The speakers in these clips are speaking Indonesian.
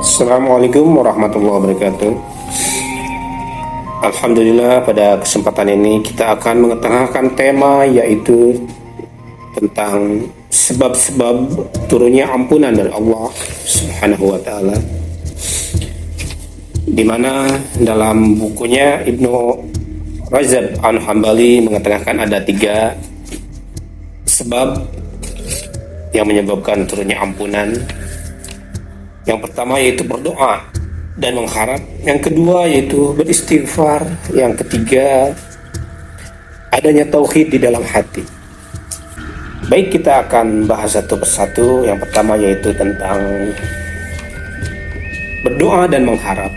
Assalamualaikum warahmatullahi wabarakatuh. Alhamdulillah, pada kesempatan ini kita akan mengetengahkan tema yaitu tentang sebab-sebab turunnya ampunan dari Allah Subhanahu wa taala. Di mana dalam bukunya Ibnu Rajab An-Hambali mengetengahkan ada 3 sebab yang menyebabkan turunnya ampunan. Yang pertama yaitu berdoa dan mengharap. Yang kedua yaitu beristighfar. Yang ketiga adanya tauhid di dalam hati. Baik, kita akan bahas satu persatu. Yang pertama yaitu tentang berdoa dan mengharap.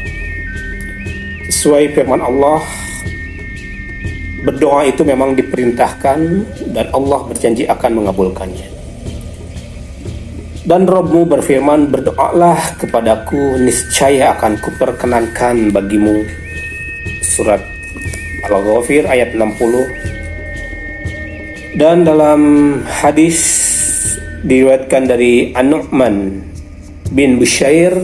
Sesuai firman Allah, berdoa itu memang diperintahkan dan Allah berjanji akan mengabulkannya. Dan Rabb-Mu berfirman, berdoalah kepadaku, niscaya akan kuperkenankan bagimu. Surat Al-Ghafir ayat 60. Dan dalam hadis diriwayatkan dari An-Nu'man bin Bushair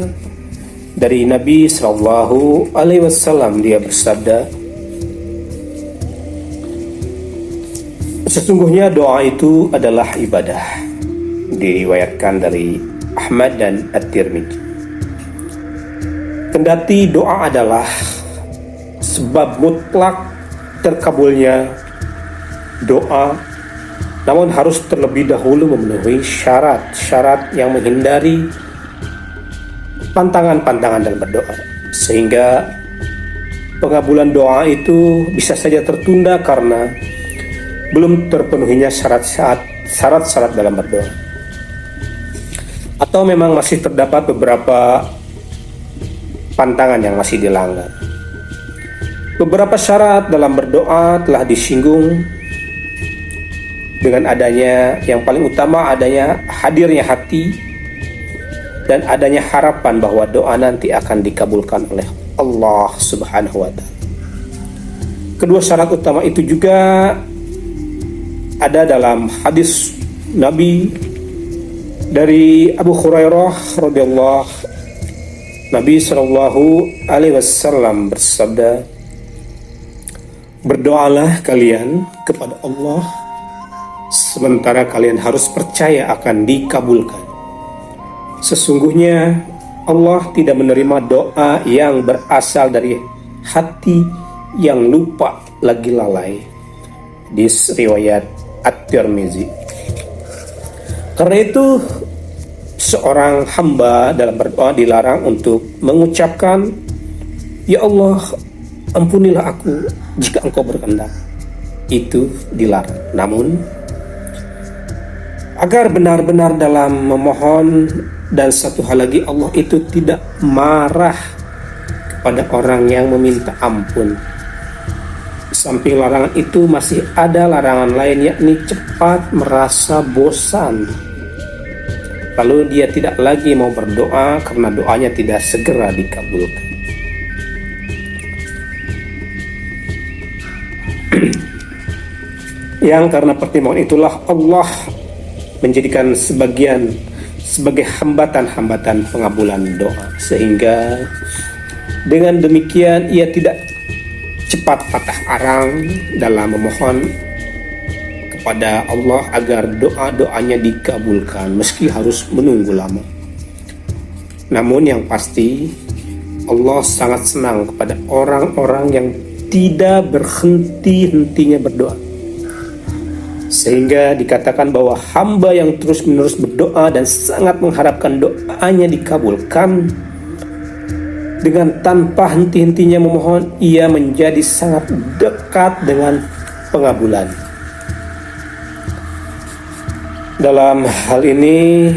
dari Nabi sallallahu alaihi wasallam, dia bersabda, sesungguhnya doa itu adalah ibadah. Diriwayatkan dari Ahmad dan At-Tirmidzi. Kendati doa adalah sebab mutlak terkabulnya doa, namun harus terlebih dahulu memenuhi syarat-syarat yang menghindari pantangan-pantangan dalam berdoa, sehingga pengabulan doa itu bisa saja tertunda karena belum terpenuhinya syarat-syarat dalam berdoa, atau memang masih terdapat beberapa pantangan yang masih dilanggar. Beberapa syarat dalam berdoa telah disinggung dengan adanya yang paling utama, adanya hadirnya hati dan adanya harapan bahwa doa nanti akan dikabulkan oleh Allah Subhanahu wa taala. Kedua syarat utama itu juga ada dalam hadis Nabi dari Abu Hurairah radhiyallahu, Nabi sallallahu alaihi wasallam bersabda, berdoalah kalian kepada Allah sementara kalian harus percaya akan dikabulkan. Sesungguhnya Allah tidak menerima doa yang berasal dari hati yang lupa lagi lalai. Di riwayat At-Tirmidzi. Karena itu seorang hamba dalam berdoa dilarang untuk mengucapkan, ya Allah, ampunilah aku jika Engkau berkehendak. Itu dilarang. Namun agar benar-benar dalam memohon, dan satu hal lagi, Allah itu tidak marah kepada orang yang meminta ampun. Samping larangan itu masih ada larangan lain, yakni cepat merasa bosan, lalu dia tidak lagi mau berdoa karena doanya tidak segera dikabulkan. Yang karena pertimbangan itulah Allah menjadikan sebagai hambatan-hambatan pengabulan doa, sehingga dengan demikian ia tidak cepat patah arang dalam memohon kepada Allah agar doa-doanya dikabulkan meski harus menunggu lama. Namun yang pasti Allah sangat senang kepada orang-orang yang tidak berhenti-hentinya berdoa, sehingga dikatakan bahwa hamba yang terus-menerus berdoa dan sangat mengharapkan doanya dikabulkan, dengan tanpa henti-hentinya memohon, ia menjadi sangat dekat dengan pengabulan. Dalam hal ini,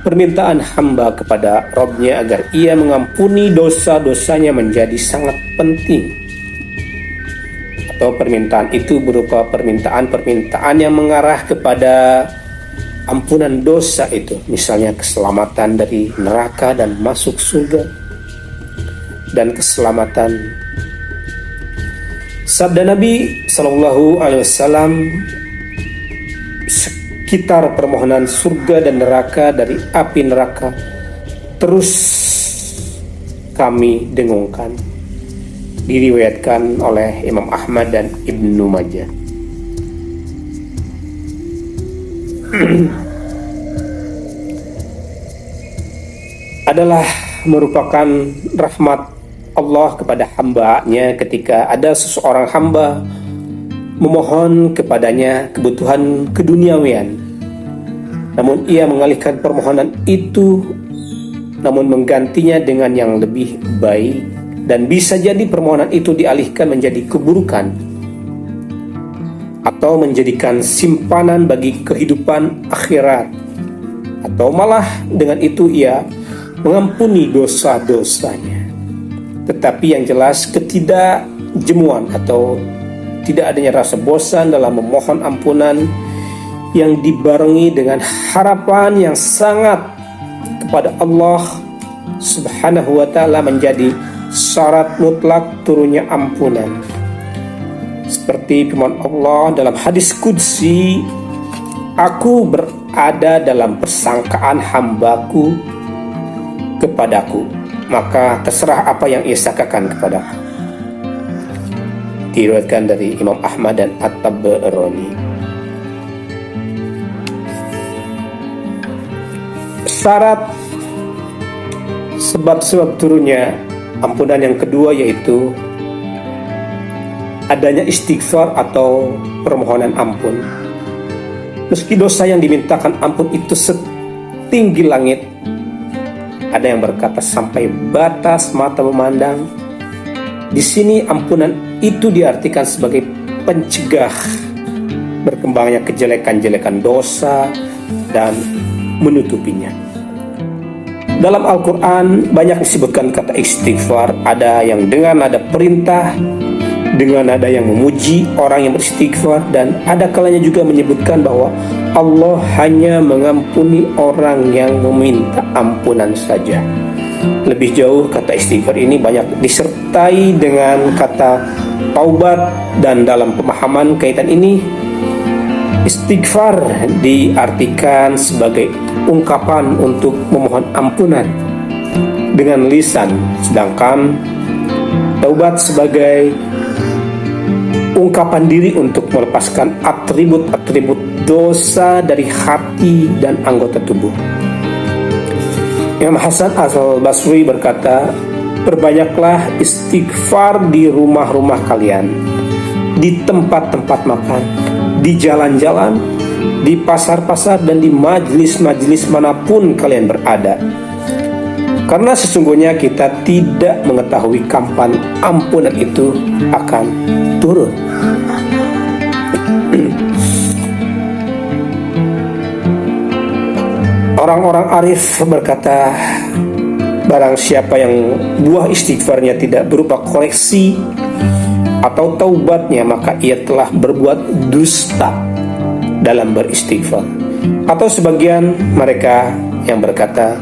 permintaan hamba kepada Rabb-Nya agar ia mengampuni dosa-dosanya menjadi sangat penting. Atau permintaan itu berupa permintaan-permintaan yang mengarah kepada ampunan dosa itu, misalnya keselamatan dari neraka dan masuk surga, dan keselamatan. Sabda Nabi sallallahu alaihi wasallam sekitar permohonan surga dan neraka dari api neraka terus kami dengungkan. Diriwayatkan oleh Imam Ahmad dan Ibnu Majah. Adalah merupakan rahmat Allah kepada hamba-Nya ketika ada seseorang hamba memohon kepadanya kebutuhan keduniawian, namun ia mengalihkan permohonan itu, namun menggantinya dengan yang lebih baik, dan bisa jadi permohonan itu dialihkan menjadi keburukan atau menjadikan simpanan bagi kehidupan akhirat, atau malah dengan itu ia mengampuni dosa-dosanya. Tetapi yang jelas ketidakjemuan atau tidak adanya rasa bosan dalam memohon ampunan yang dibarengi dengan harapan yang sangat kepada Allah Subhanahu wa ta'ala menjadi syarat mutlak turunnya ampunan. Seperti firman Allah dalam hadis qudsi, aku berada dalam persangkaan hambaku kepadaku, maka terserah apa yang ia sangkakan kepadaku. Diriwayatkan dari Imam Ahmad dan At-Tabarani. Syarat sebab-sebab turunnya ampunan yang kedua yaitu adanya istighfar atau permohonan ampun. Meski dosa yang dimintakan ampun itu setinggi langit, ada yang berkata sampai batas mata memandang. Di sini ampunan itu diartikan sebagai pencegah berkembangnya kejelekan-jelekan dosa dan menutupinya. Dalam Al-Quran banyak disebutkan kata istighfar, ada yang dengan nada perintah, dengan nada yang memuji orang yang beristighfar, dan ada kalanya juga menyebutkan bahwa Allah hanya mengampuni orang yang meminta ampunan saja. Lebih jauh, kata istighfar ini banyak disertai dengan kata taubat, dan dalam pemahaman kaitan ini istighfar diartikan sebagai ungkapan untuk memohon ampunan dengan lisan, sedangkan taubat sebagai ungkapan diri untuk melepaskan atribut-atribut dosa dari hati dan anggota tubuh. Imam Hasan Al-Basri berkata, perbanyaklah istighfar di rumah-rumah kalian, di tempat-tempat makan, di jalan-jalan, di pasar-pasar, dan di majlis-majlis manapun kalian berada. Karena sesungguhnya kita tidak mengetahui kapan ampunan itu akan turun. Orang-orang arif berkata, barang siapa yang buah istighfarnya tidak berupa koreksi atau taubatnya, maka ia telah berbuat dusta dalam beristighfar. Atau sebagian mereka yang berkata,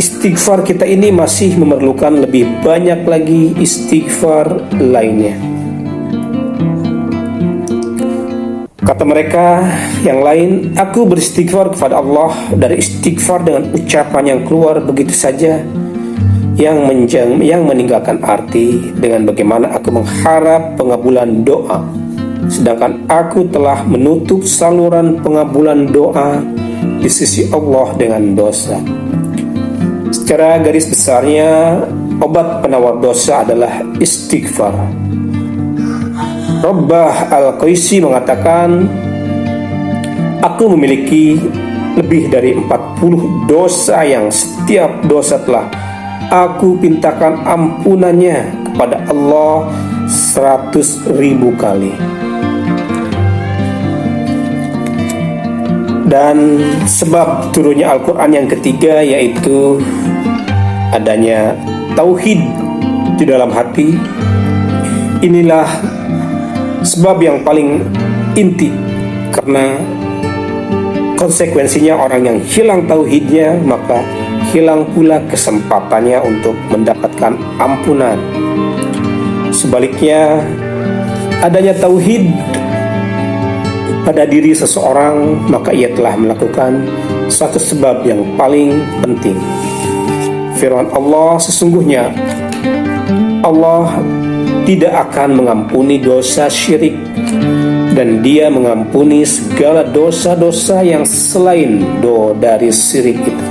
istighfar kita ini masih memerlukan lebih banyak lagi istighfar lainnya. Kata mereka yang lain, aku beristighfar kepada Allah dari istighfar dengan ucapan yang keluar begitu saja, yang meninggalkan arti dengan bagaimana aku mengharap pengabulan doa, sedangkan aku telah menutup saluran pengabulan doa di sisi Allah dengan dosa. Secara garis besarnya, obat penawar dosa adalah istighfar. Rabbah Al-Qaisi mengatakan, aku memiliki lebih dari 40 dosa yang setiap dosa telah aku pintakan ampunannya kepada Allah 100.000 kali. Dan sebab turunnya Al-Quran yang ketiga yaitu adanya tauhid di dalam hati. Inilah sebab yang paling inti, karena konsekuensinya orang yang hilang tauhidnya maka hilang pula kesempatannya untuk mendapatkan ampunan. Sebaliknya, adanya tauhid pada diri seseorang, maka ia telah melakukan suatu sebab yang paling penting, Firman Allah, sesungguhnya Allah tidak akan mengampuni dosa syirik, dan Dia mengampuni segala dosa-dosa yang selain dari syirik itu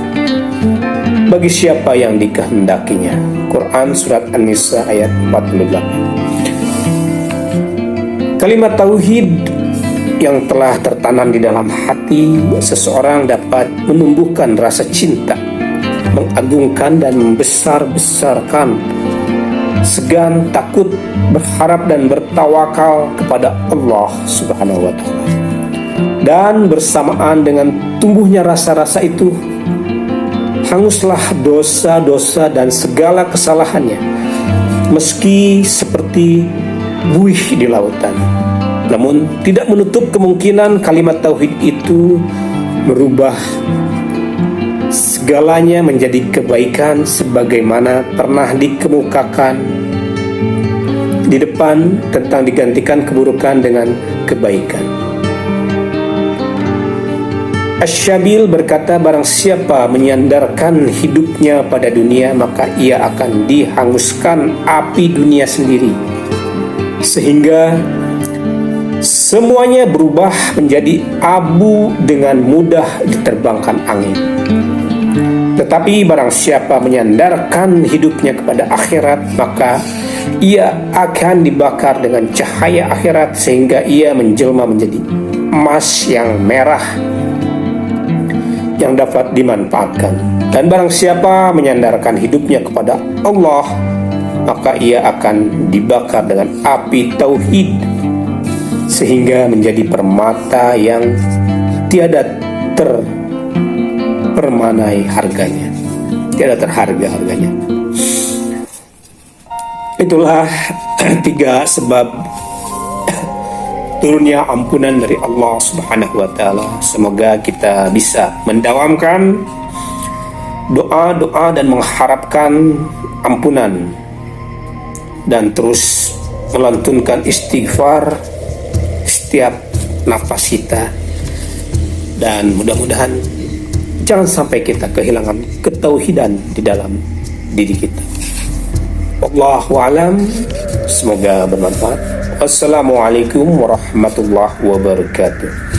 bagi siapa yang dikehendakinya. Quran Surat An-Nisa ayat 48. Kalimat tauhid yang telah tertanam di dalam hati seseorang dapat menumbuhkan rasa cinta, mengagungkan dan membesar-besarkan, segan, takut, berharap dan bertawakal kepada Allah Subhanahu wa Ta'ala. Dan bersamaan dengan tumbuhnya rasa-rasa itu, hanguslah dosa-dosa dan segala kesalahannya, meski seperti buih di lautan. Namun tidak menutup kemungkinan kalimat tauhid itu merubah segalanya menjadi kebaikan, sebagaimana pernah dikemukakan di depan tentang digantikan keburukan dengan kebaikan. Asy-Syabil berkata, barang siapa menyandarkan hidupnya pada dunia, maka ia akan dihanguskan api dunia sendiri, sehingga semuanya berubah menjadi abu dengan mudah diterbangkan angin. Tetapi barang siapa menyandarkan hidupnya kepada akhirat, maka ia akan dibakar dengan cahaya akhirat, sehingga ia menjelma menjadi emas yang merah yang dapat dimanfaatkan. Dan barang siapa menyandarkan hidupnya kepada Allah, maka ia akan dibakar dengan api tauhid, sehingga menjadi permata yang tiada terpermanai harganya, tiada terharga harganya. Itulah 3 sebab turunnya ampunan dari Allah Subhanahu wa Ta'ala. Semoga kita bisa mendawamkan doa-doa dan mengharapkan ampunan, dan terus melantunkan istighfar setiap nafas kita, dan mudah-mudahan jangan sampai kita kehilangan ketauhidan di dalam diri kita. Wallahu a'lam. Semoga bermanfaat. Assalamualaikum warahmatullahi wabarakatuh.